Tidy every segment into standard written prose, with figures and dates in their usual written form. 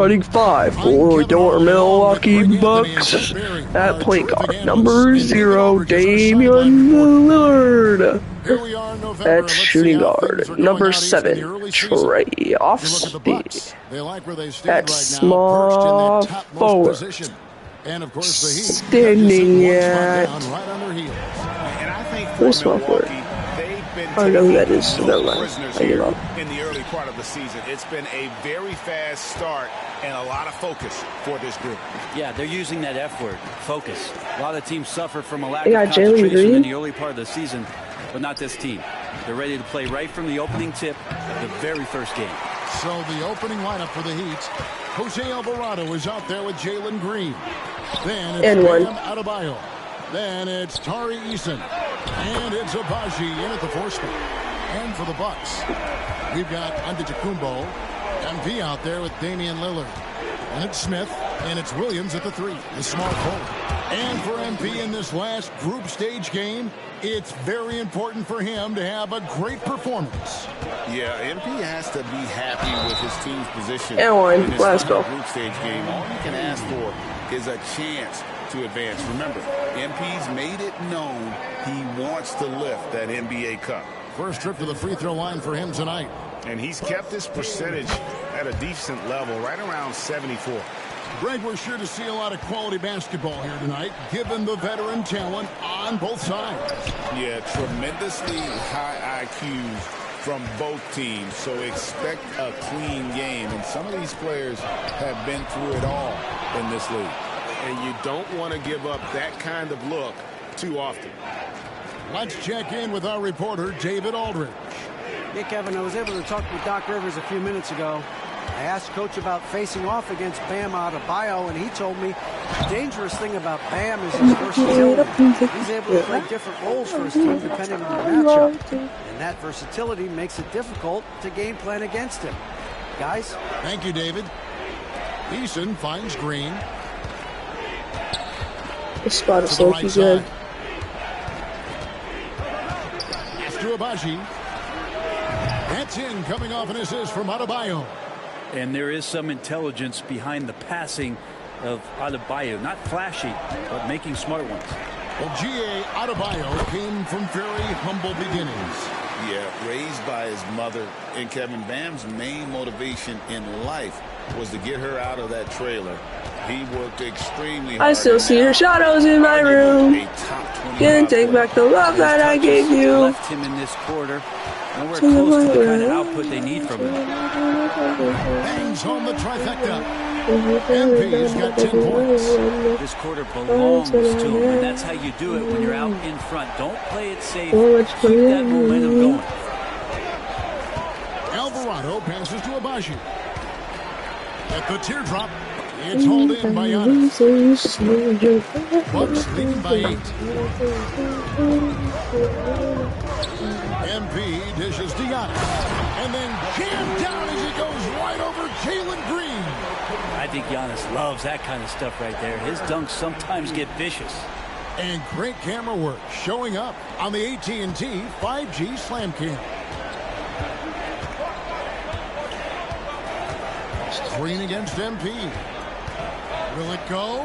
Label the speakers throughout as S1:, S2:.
S1: Starting 5 for your Milwaukee Bucks at point guard, number 0, Damian Lillard. At shooting guard, number 7, Trae Offsby. At small forward, standing at small forward. I don't know who that is, so never mind. I give up.
S2: In the early part of the season, it's been a very fast start and a lot of focus for this group.
S3: Yeah, they're using that F word, focus. A lot of teams suffer from a lack of concentration in the early part of the season, but not this team. They're ready to play right from the opening tip of the very first game.
S4: So the opening lineup for the Heat, Jose Alvarado is out there with Jalen Green. Then it's Bam Adebayo. Then it's Tari Eason. And it's Agbaji in at the 4 spot. And for the Bucks, we've got Antetokounmpo, MP out there with Damian Lillard. And it's Smith, and it's Williams at the 3, the small forward. And for MP in this last group stage game, it's very important for him to have a great performance.
S2: Yeah, MP has to be happy with his team's position.
S1: And let's go.
S2: Group stage game. All you can ask for is a chance to advance. Remember, MP's made it known he wants to lift that NBA Cup.
S4: First trip to the free throw line for him tonight.
S2: And he's kept this percentage at a decent level, right around 74.
S4: Greg, we're sure to see a lot of quality basketball here tonight, given the veteran talent on both sides.
S2: Yeah, tremendously high IQs from both teams, so expect a clean game. And some of these players have been through it all in this league. And you don't want to give up that kind of look too often.
S4: Let's check in with our reporter, David Aldridge.
S5: Yeah, Kevin, I was able to talk with Doc Rivers a few minutes ago. I asked Coach about facing off against Bam Adebayo, and he told me the dangerous thing about Bam is his versatility. He's able to play different roles for his team depending on the matchup. And that versatility makes it difficult to game plan against him. Guys?
S4: Thank you, David. Eason finds Green.
S1: This spot is so good.
S4: To Agbaji. That's in, coming off an assist from Adebayo.
S3: And there is some intelligence behind the passing of Adebayo. Not flashy, but making smart ones.
S4: Well, G.A. Adebayo came from very humble beginnings.
S2: Yeah, raised by his mother. And Kevin, Bam's main motivation in life was to get her out of that trailer. He worked extremely hard.
S1: I still see your shadows in my room. Can't take back the love that I gave you.
S3: Left him in this quarter. Nowhere close to the kind of output they need from him.
S4: Bangs on the trifecta. MP's got 10 points.
S3: This quarter belongs to him, and that's how you do it when you're out in front. Don't play it safe. Keep that momentum going.
S4: Alvarado passes to Agbaji. At the teardrop, it's hauled in by Giannis. Bucks leading by 8. MP dishes to Giannis. And then jammed down as he goes right over Jalen Green.
S3: I think Giannis loves that kind of stuff right there. His dunks sometimes get vicious.
S4: And great camera work showing up on the AT&T 5G Slam Cam. Green against MP. Will it go?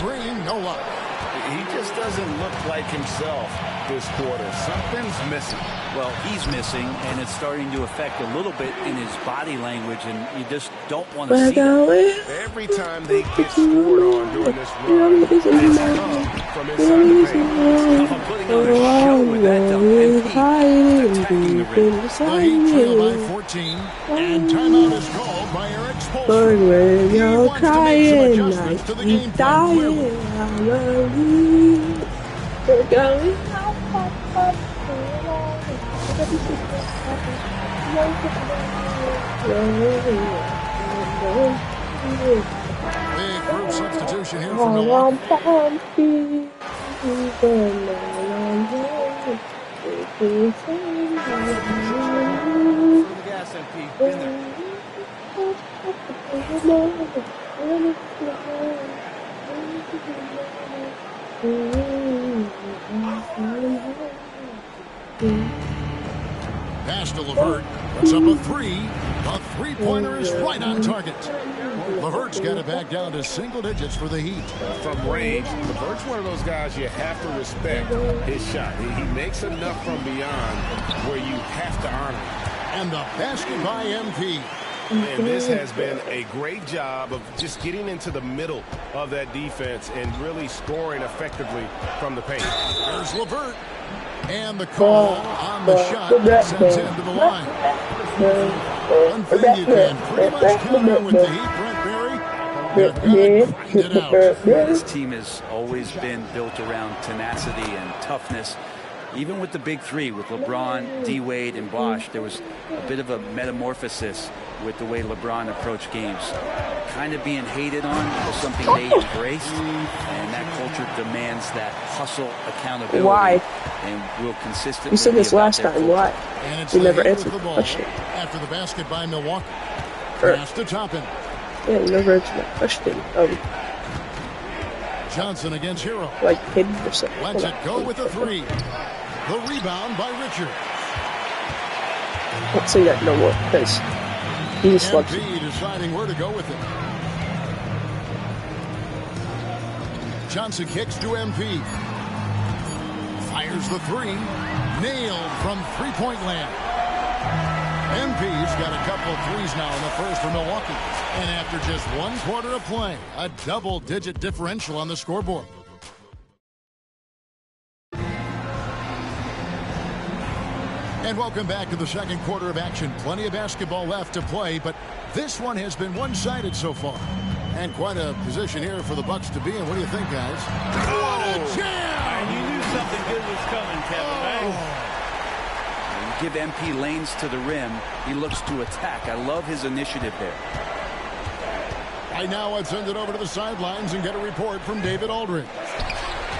S4: Green, no luck.
S2: He just doesn't look like himself this quarter. Something's missing.
S3: Well, he's missing, and it's starting to affect a little bit in his body language, and you just don't want to see that.
S2: Every time they get scored on during this run, it's come from inside the paint.
S3: I'm putting on a show with that dunk, and attacking the rim.
S4: The Heat trail by 14, and timeout is called by Eric Spoelstra.
S1: But when you're
S4: He wants to make some
S1: crying,
S4: adjustments to the game plan.
S1: we're going
S4: Big group substitution here for Milwaukee.
S5: Gas, MP. Been there.
S4: Pass to LeVert. Puts up a three. The three-pointer is right on target. LeVert's got it back down to single digits for the Heat.
S2: From range, LeVert's one of those guys you have to respect his shot. He makes enough from beyond where you have to honor it.
S4: And the basket by MP.
S6: And this has been a great job of just getting into the middle of that defense and really scoring effectively from the paint.
S4: There's LeVert. And the call on the shot sends him to the line. One thing you can pretty much count on with the Heat, Brent Barry, they're going to grind it out.
S3: This team has always been built around tenacity and toughness. Even with the big three, with LeBron, D-Wade, and Bosh, there was a bit of a metamorphosis with the way LeBron approached games. Kind of being hated on was something they embraced, and that culture demands that hustle, accountability.
S1: Why?
S3: And will consistently.
S1: You said this last time. Why?
S4: And it's
S1: you never
S4: the
S1: answered the question.
S4: After the basket by Milwaukee. Pass to Toppin.
S1: Yeah, you never answered that question.
S4: Johnson against Hero.
S1: Like 80%.
S4: Lets it go with a three. The rebound by Richard.
S1: Don't say that no more, because he just loves it.
S4: MP deciding where to go with it. Johnson kicks to MP. Fires the three. Nailed from three-point land. MP's got a couple of threes now in the first for Milwaukee. And after just 1 quarter of play, a double-digit differential on the scoreboard. And welcome back to the second quarter of action. Plenty of basketball left to play, but this one has been one-sided so far. And quite a position here for the Bucks to be in. What do you think, guys?
S3: Oh, jam! You knew something good was coming, Kevin. You give MP lanes to the rim, he looks to attack. I love his initiative there.
S4: Right now, let's send it over to the sidelines and get a report from David Aldridge.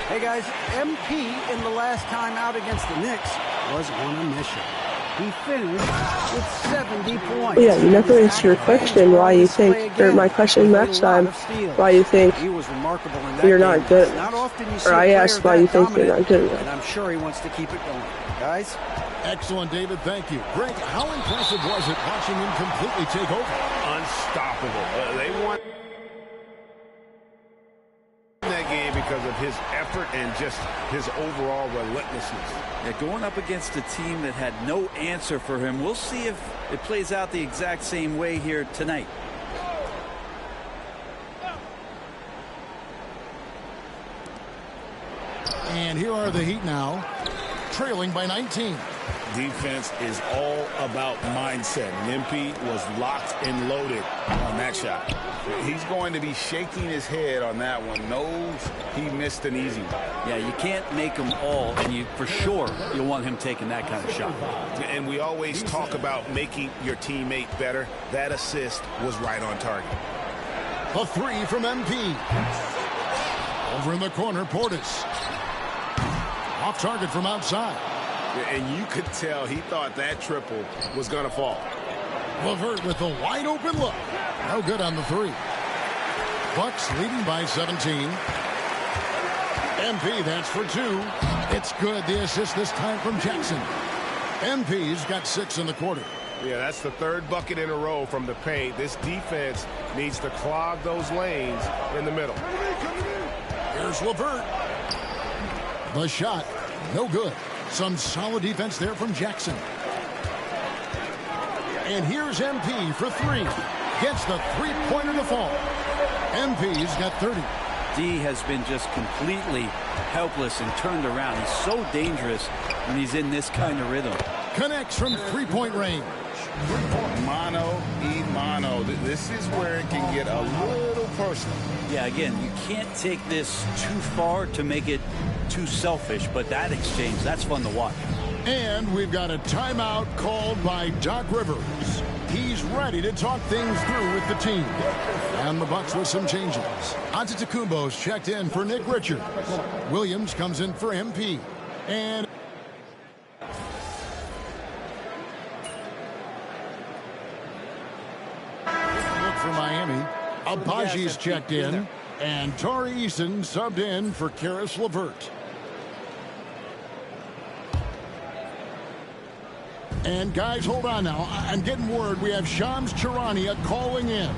S5: Hey, guys, MP in the last time out against the Knicks was on a mission. He finished with 70 points.
S1: Yeah, you never answered your question why you think, or my question last time, why you think you're not good enough. Or I asked why you think you're not good enough.
S5: And I'm sure he wants to keep it going. Guys?
S4: Excellent, David. Thank you. Greg, how impressive was it watching him completely take over?
S6: Unstoppable. They won that game because of his effort and just his overall relentlessness.
S3: Yeah, going up against a team that had no answer for him. We'll see if it plays out the exact same way here tonight.
S4: And here are the Heat now, trailing by 19.
S2: Defense is all about mindset. And MP was locked and loaded on that shot. He's going to be shaking his head on that one. Knows he missed an easy one.
S3: Yeah, you can't make them all, and you for sure you'll want him taking that kind of shot.
S6: And we always talk about making your teammate better. That assist was right on target.
S4: A three from MP. Over in the corner, Portis. Off target from outside.
S6: And you could tell he thought that triple was going to fall.
S4: LeVert with a wide open look. No good on the three. Bucks leading by 17. MP, that's for two. It's good. The assist this time from Jackson. MP's got 6 in the quarter.
S6: Yeah, that's the third bucket in a row from the paint. This defense needs to clog those lanes in the middle.
S4: Here's LeVert. The shot, no good. Some solid defense there from Jackson. And here's MP for three. Gets the three-pointer to fall. MP's got 30.
S3: D has been just completely helpless and turned around. He's so dangerous when he's in this kind of rhythm.
S4: Connects from three-point range.
S2: Mano y mano. This is where it can get a little personal.
S3: Yeah, again, you can't take this too far to make it too selfish, but that exchange, that's fun to watch.
S4: And we've got a timeout called by Doc Rivers. He's ready to talk things through with the team. And the Bucks with some changes. Antetokounmpo's checked in for Nick Richards. Williams comes in for MP. And look for Miami. Abaji's checked in. And Tari Eason subbed in for Caris LeVert. And guys, hold on now. I'm getting word we have Shams Charania calling in.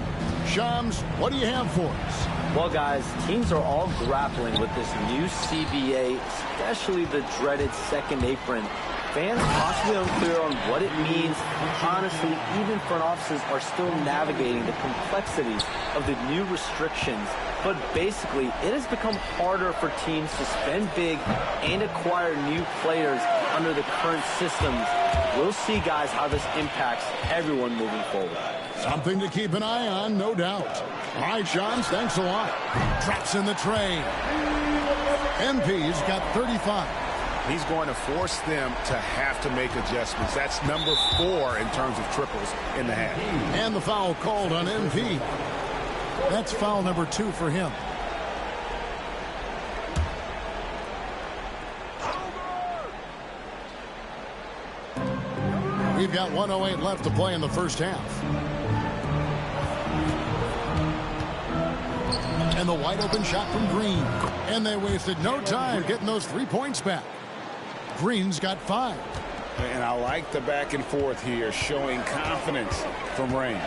S4: Shams, what do you have for us?
S7: Well, guys, teams are all grappling with this new CBA, especially the dreaded second apron. Fans possibly unclear on what it means. Honestly, even front offices are still navigating the complexities of the new restrictions. But basically, it has become harder for teams to spend big and acquire new players under the current systems. We'll see, guys, how this impacts everyone moving forward.
S4: Something to keep an eye on, no doubt. All right, Shams, thanks a lot. Drops in the tray. MP's got 35.
S6: He's going to force them to have to make adjustments. That's number 4 in terms of triples in the half.
S4: And the foul called on MP. That's foul number 2 for him. We've got 1:08 left to play in the first half. And the wide open shot from Green. And they wasted no time getting those 3 points back. Green's got 5.
S2: And I like the back and forth here, showing confidence from Reigns.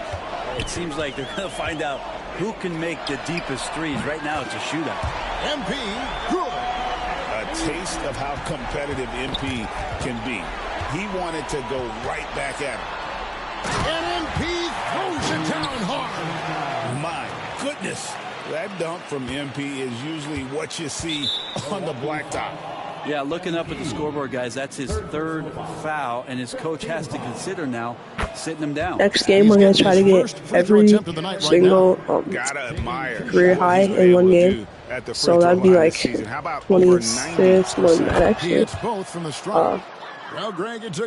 S3: It seems like they're going to find out who can make the deepest threes. Right now, it's a shootout.
S4: MP, good.
S2: A taste of how competitive MP can be. He wanted to go right back at him.
S4: And MP throws it down hard.
S2: My goodness. That dunk from MP is usually what you see on the blacktop.
S3: Yeah, looking up at the scoreboard, guys, that's his 3rd foul, and his coach has to consider now sitting him down.
S1: Next game, we're going to try to get every single career high in one game. So that'd be like 26 more than that, actually.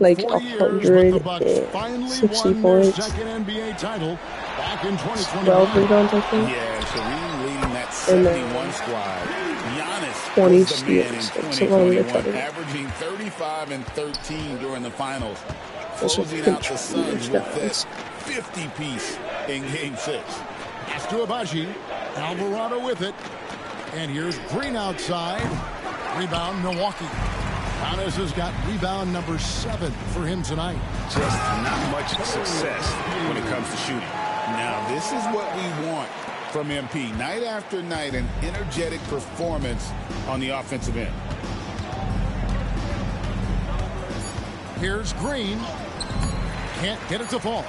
S1: Like 160 points. 12 rebounds, I think.
S2: Yeah, so leading that 71 squad.
S1: 20 steals.
S2: Averaging 35 and 13 during the finals. Closing out the Suns with this 50-piece in Game 6.
S4: Pass to Abaji. Alvarado with it. And here's Green outside. Rebound, Milwaukee. Giannis has got rebound number 7 for him tonight.
S2: Just not much success when it comes to shooting. Now, this is what we want from MP. Night after night, an energetic performance on the offensive end.
S4: Here's Green. Can't get it to fall.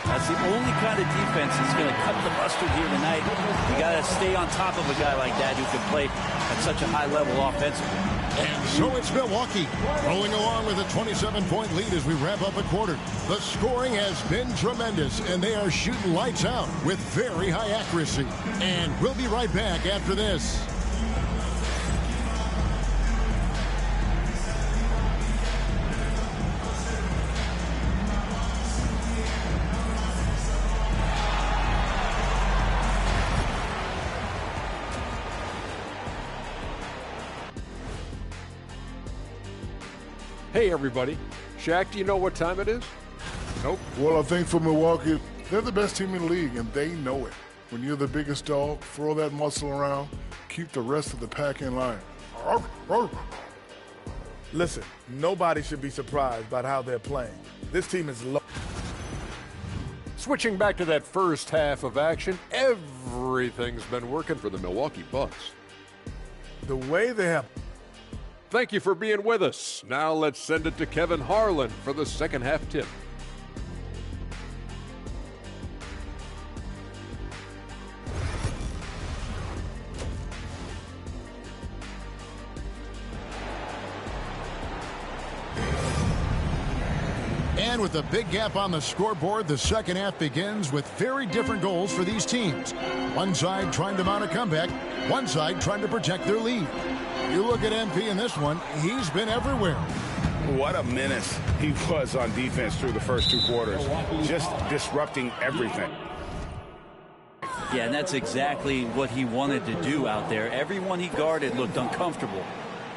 S3: That's the only kind of defense that's going to cut the mustard here tonight. You got to stay on top of a guy like that who can play at such a high level offensively.
S4: And so it's Milwaukee rolling along with a 27-point lead as we wrap up a quarter. The scoring has been tremendous, and they are shooting lights out with very high accuracy. And we'll be right back after this.
S8: Hey, everybody. Shaq, do you know what time it is?
S9: Nope. Well, I think for Milwaukee, they're the best team in the league, and they know it. When you're the biggest dog, throw that muscle around, keep the rest of the pack in line.
S10: Listen, nobody should be surprised by how they're playing. This team is low.
S8: Switching back to that first half of action, everything's been working for the Milwaukee Bucks.
S10: The way they have...
S8: Thank you for being with us. Now let's send it to Kevin Harlan for the second half tip.
S4: And with a big gap on the scoreboard, the second half begins with very different goals for these teams. One side trying to mount a comeback, one side trying to protect their lead. You look at MP in this one, he's been everywhere.
S2: What a menace he was on defense through the first 2 quarters. Just disrupting everything.
S3: Yeah, and that's exactly what he wanted to do out there. Everyone he guarded looked uncomfortable.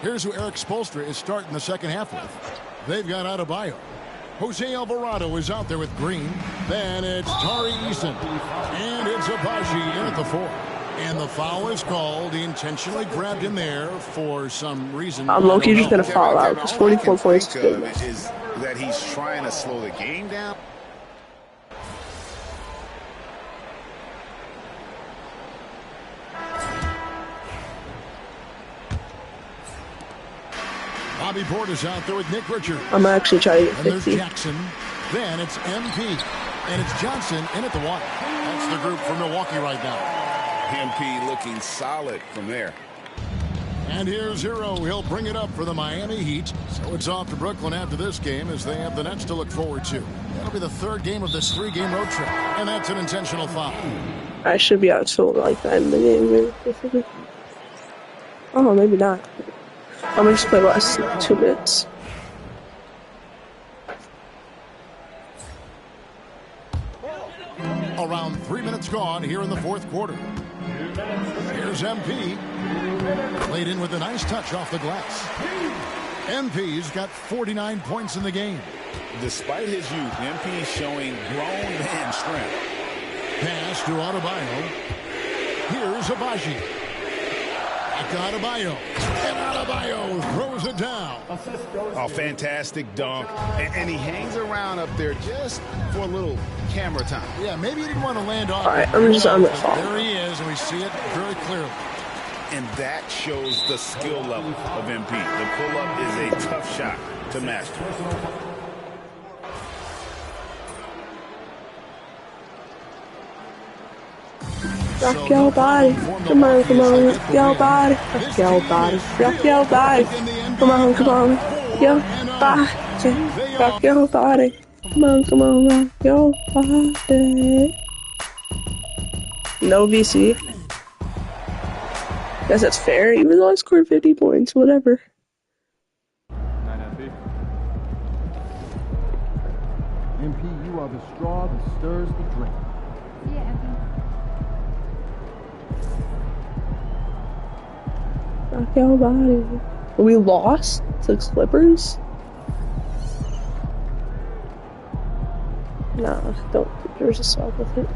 S4: Here's who Eric Spoelstra is starting the second half with. They've got Adebayo. Jose Alvarado is out there with Green. Then it's Tari Eason. And it's Abaji in at the 4. And the foul is called. He intentionally grabbed him there for some reason.
S1: I'm low-key just going to fall out because 44 points is good.
S2: Is that he's trying to slow the game down?
S4: Bobby Portis out there with Nick Richards.
S1: I'm actually trying to get 50.
S4: And there's Jackson. Then it's MP. And it's Johnson in at the one. That's the group for Milwaukee right now.
S2: MP looking solid from there.
S4: And here's Hero. He'll bring it up for the Miami Heat. So it's off to Brooklyn after this game as they have the Nets to look forward to. That'll be the third game of this 3-game road trip. And that's an intentional foul.
S1: I should be out so like that in the game. Oh, maybe not. I'm going to just play less than 2 minutes.
S4: Around 3 minutes gone here in the fourth quarter. Here's MP. Played in with a nice touch off the glass. MP's got 49 points in the game.
S2: Despite his youth, MP is showing grown man strength.
S4: Pass to Adebayo. Here's Abaji. Back to Adebayo. And Adebayo throws it down.
S2: A fantastic dunk. And he hangs around up there just for a little camera time.
S4: Yeah, maybe he didn't want to land off.
S1: All right, I'm just on the fall.
S4: There he is, and we see it very clearly.
S2: And that shows the skill level of MP. The pull-up is a tough shot to master.
S1: Rock your body. Come on, come on. Rock your body. Rock your body. Rock your body. Come on, come on. Your body. Rock your body. Come on, come on. Rock your body. No VC. Guess that's fair, even though I scored 50 points. Whatever.
S11: MP, you are the straw that stirs the drink.
S12: Yeah, MP.
S1: Rock your body. We lost to Clippers? No, don't think there's a swap with it.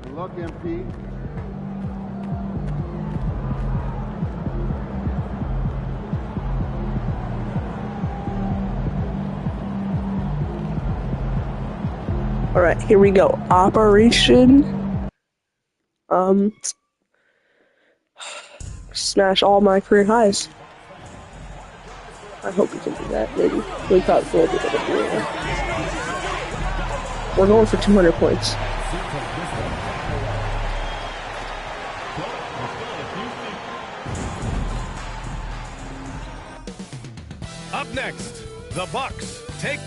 S11: Good luck, MP.
S1: All right, here we go. Operation. Smash all my career highs. I hope we can do that. Maybe we thought we'll be able to do it. We're going for 200 points.
S13: Up next, the Bucks take.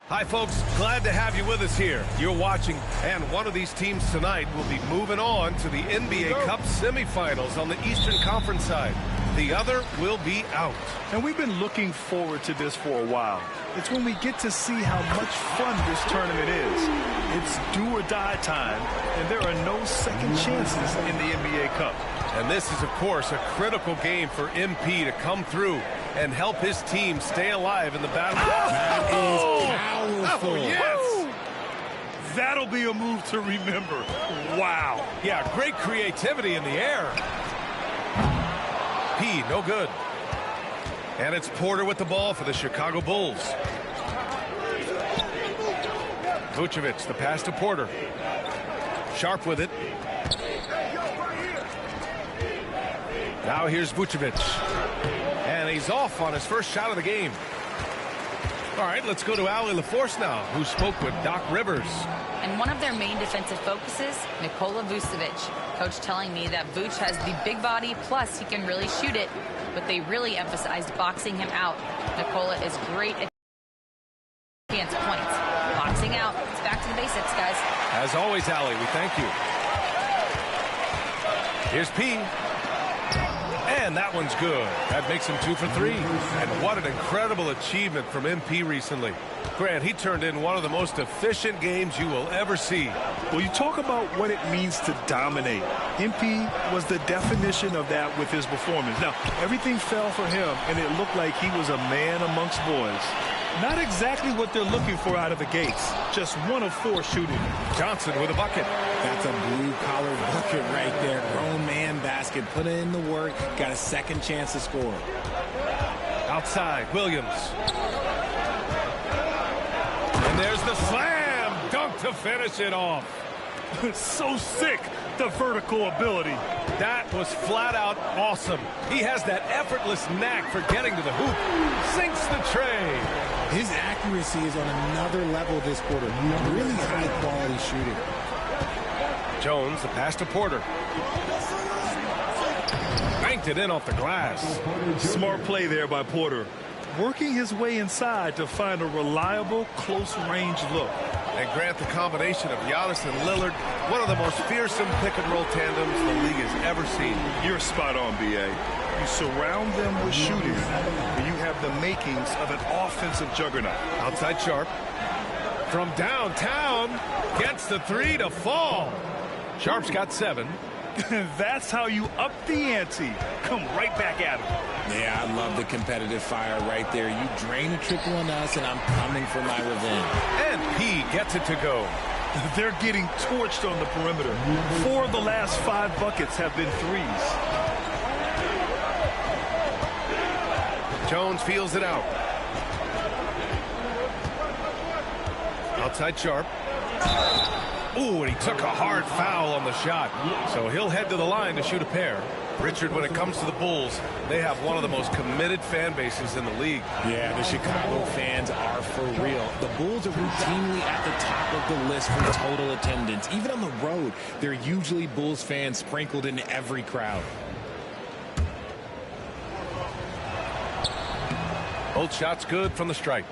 S13: Hi, folks. Glad to have you with us here. You're watching, and one of these teams tonight will be moving on to the NBA Cup semifinals on the Eastern Conference side. the other will be out.
S14: And we've been looking forward to this for a while. It's when we get to see how much fun this tournament is. It's do or die time, and there are no second chances in the NBA Cup.
S13: And this is, of course, a critical game for MP to come through and help his team stay alive in the battle.
S15: That is powerful.
S13: Oh, yes.
S14: That'll be a move to remember. Wow.
S13: Yeah, great creativity in the air. P, no good. And it's Porter with the ball for the Chicago Bulls. Vucevic, the pass to Porter. Sharp with it. Now here's Vucevic. And he's off on his first shot of the game. All right, let's go to Allie LaForce now, who spoke with Doc Rivers.
S16: And one of their main defensive focuses, Nikola Vucevic. Coach telling me that Vuce has the big body, plus he can really shoot it, but they really emphasized boxing him out. Nikola is great at chance points. Boxing out. It's back to the basics, guys.
S13: As always, Allie, we thank you. Here's P. And that one's good. That makes him 2 for 3. And what an incredible achievement from MP recently. Grant, he turned in one of the most efficient games you will ever see.
S14: Well, you talk about what it means to dominate. MP was the definition of that with his performance. Now, everything fell for him, and it looked like he was a man amongst boys. Not exactly what they're looking for out of the gates. Just 1 of 4 shooting.
S13: Johnson with a bucket.
S15: That's a blue-collar bucket right there. Grown man basket. Put in the work. Got a second chance to score.
S13: Outside, Williams. And there's the slam dunk to finish it off.
S14: So sick, the vertical ability.
S13: That was flat out awesome. He has that effortless knack for getting to the hoop. Sinks the tray.
S15: His accuracy is on another level this quarter. Really high quality shooting.
S13: Jones, the pass to Porter. Banked it in off the glass.
S14: Smart play there by Porter. Working his way inside to find a reliable, close-range look.
S13: And Grant, the combination of Giannis and Lillard, one of the most fearsome pick-and-roll tandems the league has ever seen.
S14: You're spot on, B.A. You surround them with shooting, and you have the makings of an offensive juggernaut.
S13: Outside Sharp. From downtown, gets the 3 to fall. Sharp's got 7.
S14: That's how you up the ante. Come right back at him.
S15: Yeah, I love the competitive fire right there. You drain a triple on us, and I'm coming for my revenge.
S13: And he gets it to go.
S14: They're getting torched on the perimeter. 4 of the last 5 buckets have been threes.
S13: Jones feels it out. Outside Sharp. Ooh, and he took a hard foul on the shot. So he'll head to the line to shoot a pair. Richard, when it comes to the Bulls, they have one of the most committed fan bases in the league.
S15: Yeah, the Chicago fans are for real. The Bulls are routinely at the top of the list for total attendance. Even on the road, there are usually Bulls fans sprinkled in every crowd.
S13: Both shots good from the stripe.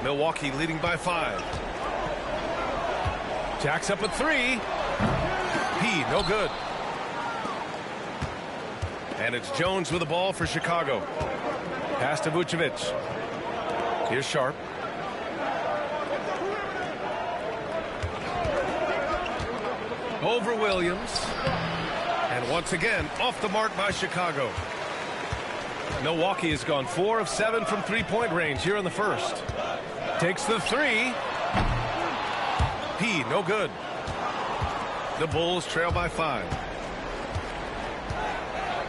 S13: Milwaukee leading by 5. Jacks up a 3. He no good. And it's Jones with the ball for Chicago. Pass to Vucevic. Here's Sharp. Over Williams. And once again, off the mark by Chicago. Milwaukee has gone 4 of 7 from three-point range here in the first. Takes the 3. P, no good. The Bulls trail by 5.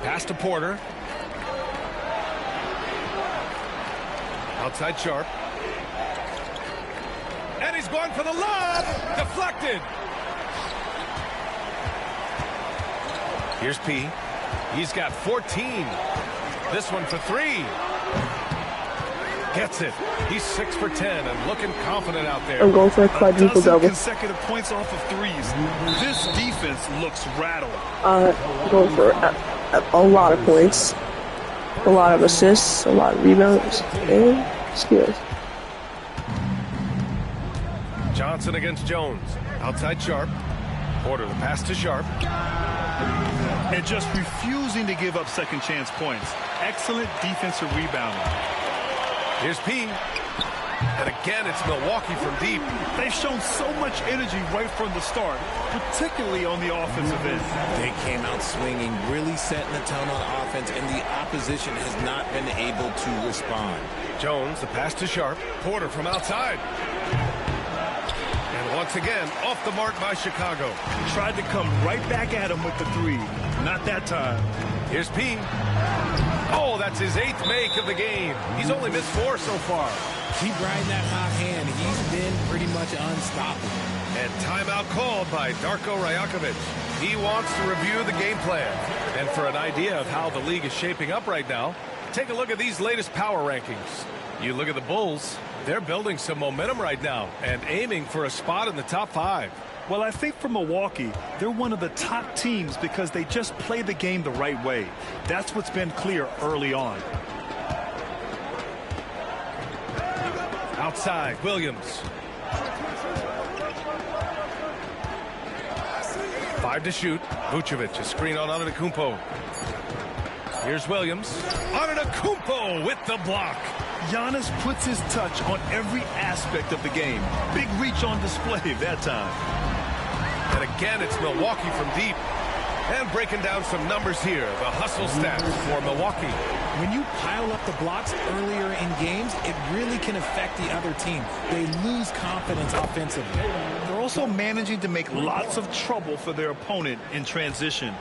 S13: Pass to Porter. Outside Sharp. And he's going for the lob. Deflected. Here's P. He's got 14. This one for 3. Gets it. He's 6 for 10 and looking confident out there.
S1: I'm going for a quadruple double.
S14: Consecutive points off of threes. This defense looks rattled.
S1: Going for a lot of points, a lot of assists, a lot of rebounds, and steals.
S13: Johnson against Jones. Outside Sharp. Porter the pass to Sharp.
S14: and just refusing to give up second chance points. Excellent defensive rebounding.
S13: Here's P. And again, it's Milwaukee from deep.
S14: They've shown so much energy right from the start, particularly on the offensive end.
S15: They came out swinging, really setting the tone on offense, and the opposition has not been able to respond.
S13: Jones, the pass to Sharp. Porter from outside. And once again, off the mark by Chicago.
S14: Tried to come right back at him with the three. Not that time.
S13: Here's P. Oh, that's his 8th make of the game. He's only missed 4 so far.
S15: Keep riding that hot hand. He's been pretty much unstoppable.
S13: And timeout called by Darko Rajakovic. He wants to review the game plan. And for an idea of how the league is shaping up right now, take a look at these latest power rankings. You look at the Bulls, they're building some momentum right now and aiming for a spot in the top 5.
S14: Well, I think for Milwaukee, they're one of the top teams because they just play the game the right way. That's what's been clear early on.
S13: Outside, Williams. 5 to shoot. Vucevic, a screen on Antetokounmpo. Here's Williams. Antetokounmpo with the block.
S14: Giannis puts his touch on every aspect of the game. Big reach on display that time.
S13: And again, it's Milwaukee from deep. And breaking down some numbers here, the hustle stats for Milwaukee.
S15: When you pile up the blocks earlier in games, it really can affect the other team. They lose confidence offensively.
S14: They're also managing to make lots of trouble for their opponent in transition.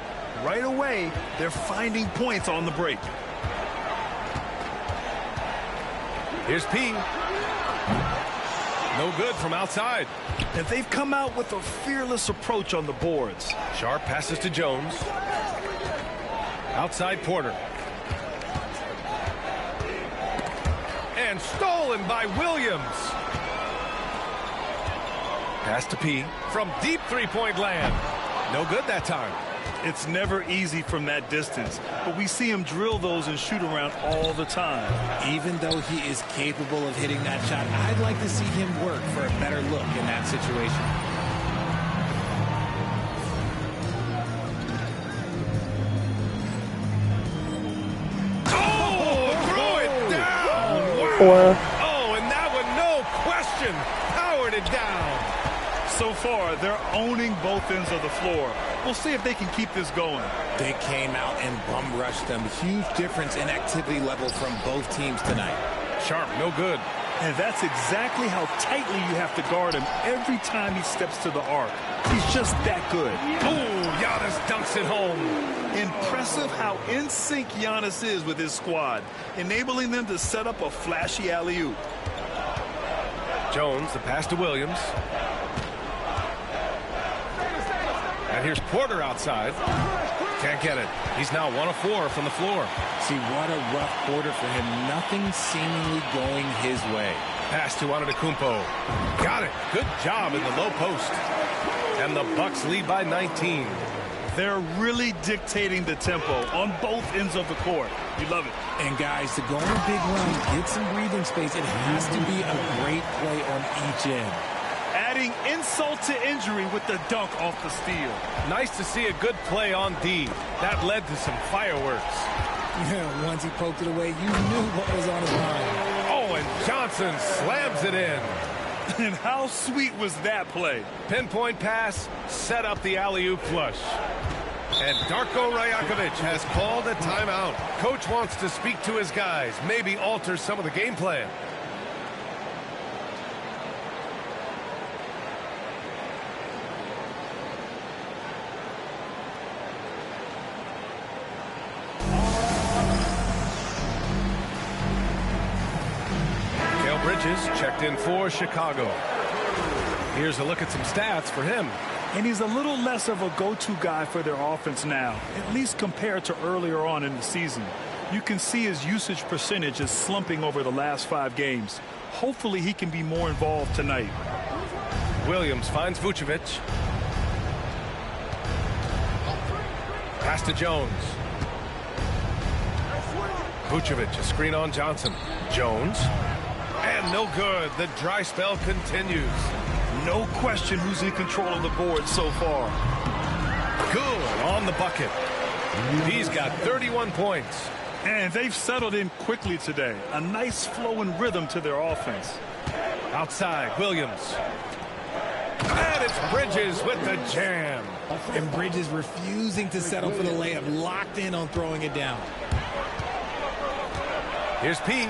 S14: Right away, they're finding points on the break.
S13: Here's P. No good from outside.
S14: And they've come out with a fearless approach on the boards.
S13: Sharp passes to Jones. Outside Porter. And stolen by Williams. Pass to P. From deep three-point land. No good that time.
S14: It's never easy from that distance, but we see him drill those and shoot around all the time.
S15: Even though he is capable of hitting that shot, I'd like to see him work for a better look in that situation.
S13: Oh, threw it down!
S1: Wow.
S13: Oh, and that one, no question, powered it down.
S14: So far, they're owning both ends of the floor. We'll see if they can keep this going.
S15: They came out and bum rushed them. Huge difference in activity level from both teams tonight.
S13: Sharp, no good.
S14: And that's exactly how tightly you have to guard him every time he steps to the arc. He's just that good.
S13: Oh, Giannis dunks it home.
S14: Impressive how in sync Giannis is with his squad, enabling them to set up a flashy alley-oop.
S13: Jones, the pass to Williams. And here's Porter outside. Can't get it. He's now 1 of 4 from the floor.
S15: See, what a rough quarter for him. Nothing seemingly going his way.
S13: Pass to Antetokounmpo. Got it. Good job in the low post. And the Bucks lead by 19.
S14: They're really dictating the tempo on both ends of the court. You love it.
S15: And guys, to go on a big run, get some breathing space, it has to be a great play on each end.
S14: Adding insult to injury with the dunk off the steal.
S13: Nice to see a good play on D. That led to some fireworks.
S15: Yeah, once he poked it away, you knew what was on his mind.
S13: Oh, and Johnson slams it in.
S14: And how sweet was that play?
S13: Pinpoint pass, set up the alley-oop flush. And Darko Rajakovic has called a timeout. Coach wants to speak to his guys, maybe alter some of the game plan. Bridges checked in for Chicago. Here's a look at some stats for him.
S14: And he's a little less of a go-to guy for their offense now, at least compared to earlier on in the season. You can see his usage percentage is slumping over the last 5 games. Hopefully he can be more involved tonight.
S13: Williams finds Vucevic. Pass to Jones. Vucevic, a screen on Johnson. Jones. And no good. The dry spell continues.
S14: No question who's in control of the board so far.
S13: Good on the bucket. He's got 31 points.
S14: And they've settled in quickly today. A nice flow and rhythm to their offense.
S13: Outside, Williams. And it's Bridges with the jam.
S15: And Bridges refusing to settle for the layup, locked in on throwing it down.
S13: Here's P.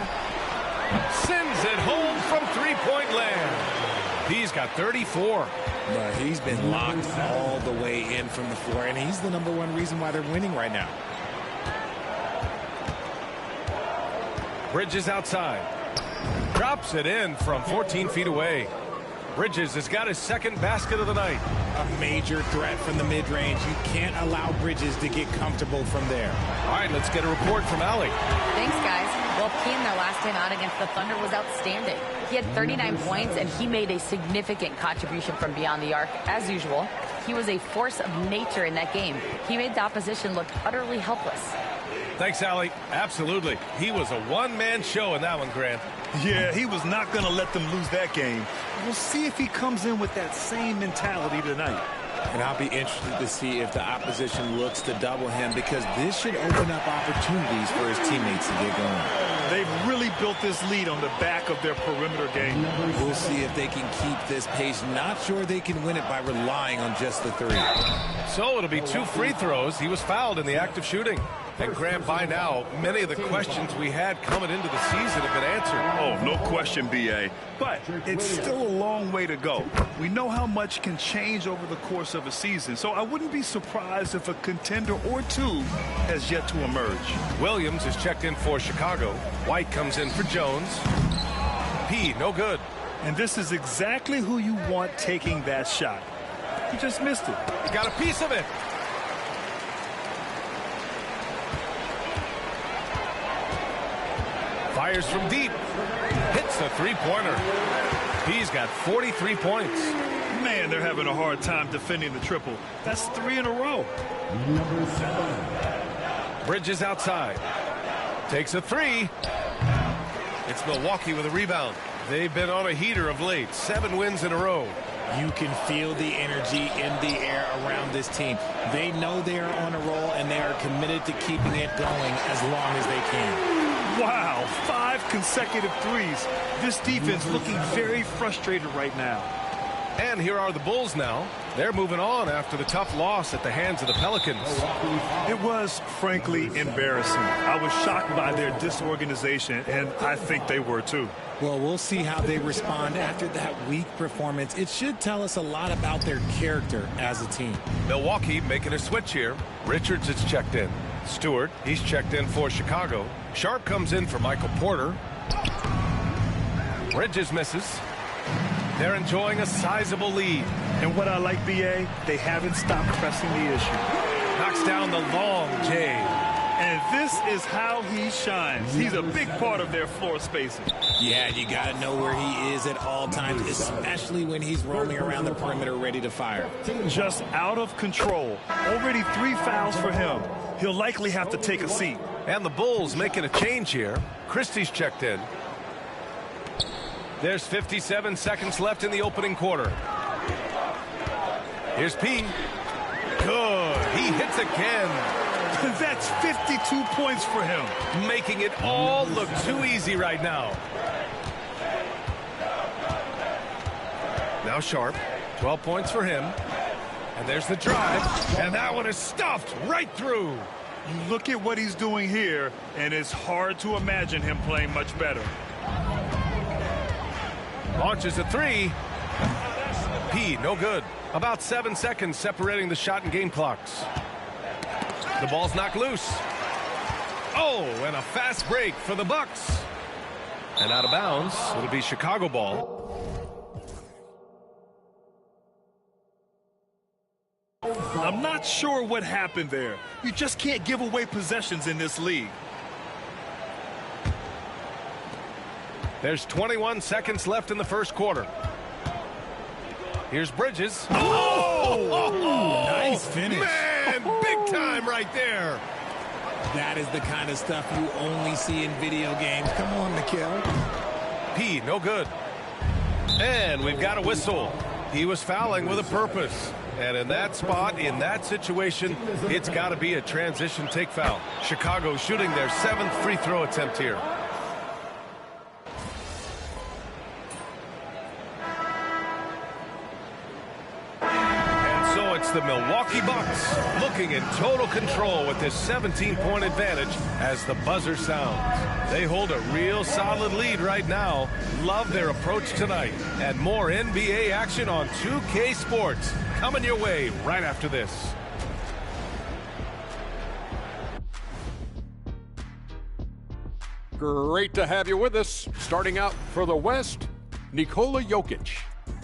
S13: Sends it home from three-point land. He's got 34.
S15: But he's been locked all the way in from the floor, and he's the #1 reason why they're winning right now.
S13: Bridges outside. Drops it in from 14 feet away. Bridges has got his second basket of the night.
S15: A major threat from the mid-range. You can't allow Bridges to get comfortable from there.
S13: All right, let's get a report from Allie.
S16: Thanks, guys. Well, P in their last time out against the Thunder was outstanding. He had 39 points, and he made a significant contribution from beyond the arc, as usual. He was a force of nature in that game. He made the opposition look utterly helpless.
S13: Thanks, Allie. Absolutely. He was a one-man show in that one, Grant.
S14: Yeah, he was not going to let them lose that game. We'll see if he comes in with that same mentality tonight.
S15: And I'll be interested to see if the opposition looks to double him, because this should open up opportunities for his teammates to get going.
S14: They've really built this lead on the back of their perimeter game.
S15: We'll see if they can keep this pace. Not sure they can win it by relying on just the three.
S13: So it'll be 2 free throws. He was fouled in the act of shooting. And Grant, by now, many of the questions we had coming into the season have been answered.
S14: Oh, no question, B.A. But it's still a long way to go. We know how much can change over the course of a season, so I wouldn't be surprised if a contender or two has yet to emerge.
S13: Williams is checked in for Chicago. White comes in for Jones. P, no good.
S14: And this is exactly who you want taking that shot. He just missed it.
S13: He got a piece of it. Fires from deep. Hits the three-pointer. He's got 43 points.
S14: Man, they're having a hard time defending the triple. That's 3 in a row.
S13: Bridges outside. Takes a 3. It's Milwaukee with a rebound. They've been on a heater of late. 7 wins in a row.
S15: You can feel the energy in the air around this team. They know they are on a roll, and they are committed to keeping it going as long as they can.
S14: Wow, 5 consecutive threes. This defense looking very frustrated right now.
S13: And here are the Bulls now. They're moving on after the tough loss at the hands of the Pelicans.
S14: It was, frankly, embarrassing. I was shocked by their disorganization, and I think they were too.
S15: Well, we'll see how they respond after that weak performance. It should tell us a lot about their character as a team.
S13: Milwaukee making a switch here. Richards is checked in. Stewart, he's checked in for Chicago. Sharp comes in for Michael Porter. Bridges misses. They're enjoying a sizable lead.
S14: And what I like, B.A., they haven't stopped pressing the issue.
S13: Knocks down the long J.
S14: And this is how he shines. He's a big part of their floor spacing.
S15: Yeah, you got to know where he is at all times, especially when he's roaming around the perimeter ready to fire.
S14: Just out of control. Already 3 fouls for him. He'll likely have to take a seat.
S13: And the Bulls making a change here. Christie's checked in. There's 57 seconds left in the opening quarter. Here's P. Good. He hits again.
S14: That's 52 points for him.
S13: Making it all look too easy right now. Now Sharp. 12 points for him. And there's the drive. And that one is stuffed right through.
S14: You look at what he's doing here, and it's hard to imagine him playing much better.
S13: Launches a 3. P, no good. About 7 seconds separating the shot and game clocks. The ball's knocked loose. Oh, and a fast break for the Bucks. And out of bounds, it'll be Chicago ball.
S14: I'm not sure what happened there. You just can't give away possessions in this league.
S13: There's 21 seconds left in the first quarter. Here's Bridges.
S15: Nice finish.
S13: Man, big time right there.
S15: That is the kind of stuff you only see in video games. Come on, Mikal.
S13: P, no good. And we've got a whistle. He was fouling with a purpose. And in that spot, in that situation, it's got to be a transition take foul. Chicago shooting their 7th free throw attempt here. It's the Milwaukee Bucks looking in total control with this 17-point advantage as the buzzer sounds. They hold a real solid lead right now. Love their approach tonight. And more NBA action on 2K Sports coming your way right after this.
S8: Great to have you with us. Starting out for the West, Nikola Jokic.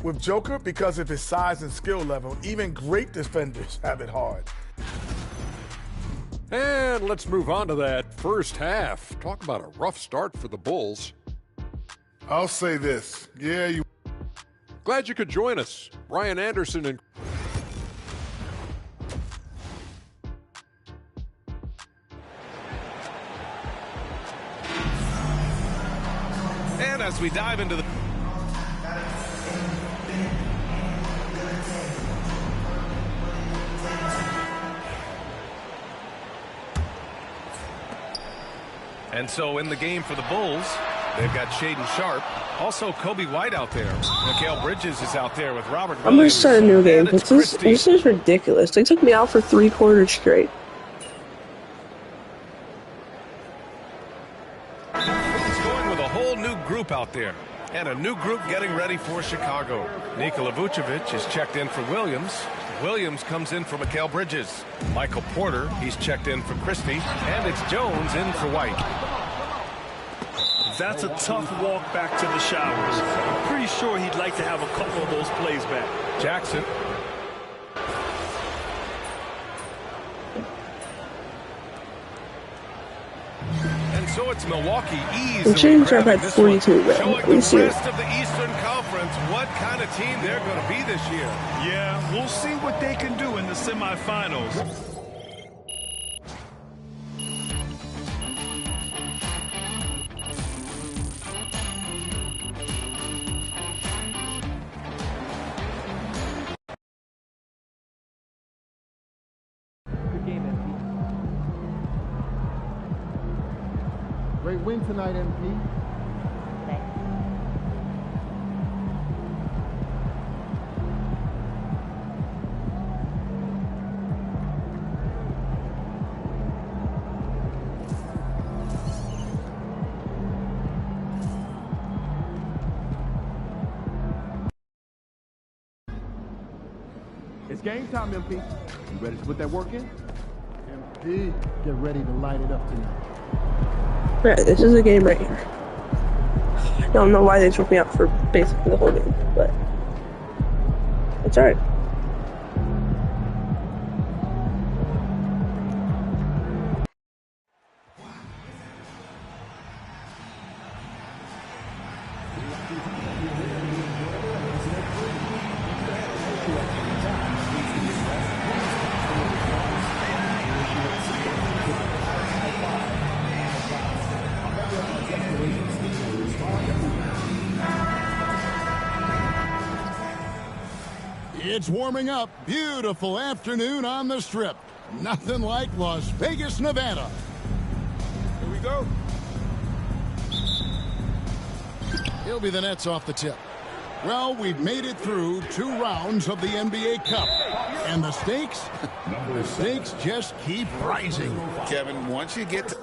S10: With Joker, because of his size and skill level, even great defenders have it hard.
S8: And let's move on to that first half. Talk about a rough start for the Bulls.
S9: I'll say this. Yeah, you.
S8: Glad you could join us. Brian Anderson and
S13: as we dive into the And so in the game for the Bulls, they've got Shaedon Sharpe. Also Kobe White out there. Mikal Bridges is out there with Robert Williams.
S1: I'm going to start a new game. This is ridiculous. They took me out for 3 quarters straight.
S13: It's going with a whole new group out there. And a new group getting ready for Chicago. Nikola Vucevic is checked in for Williams. Williams comes in for Mikal Bridges. Michael Porter, he's checked in for Christie. And it's Jones in for White.
S14: That's a tough walk back to the showers. I'm pretty sure he'd like to have a couple of those plays back.
S13: Jackson. And so it's Milwaukee easily
S1: Shaedon Sharpe had 42, but
S13: showing the rest of the Eastern Conference what kind of team they're going to be this year.
S14: Yeah, we'll see what they can do in the semifinals.
S11: Great win tonight, MP. It's game time, MP. You ready to put that work in? MP, get ready to light it up tonight.
S1: Right, this is a game right here. I don't know why they took me out for basically the whole game, but it's alright.
S4: It's warming up. Beautiful afternoon on the Strip. Nothing like Las Vegas, Nevada. Here we go. He'll be the Nets off the tip. Well, we've made it through 2 rounds of the NBA Cup. And the stakes just keep rising.
S2: Kevin, once you get to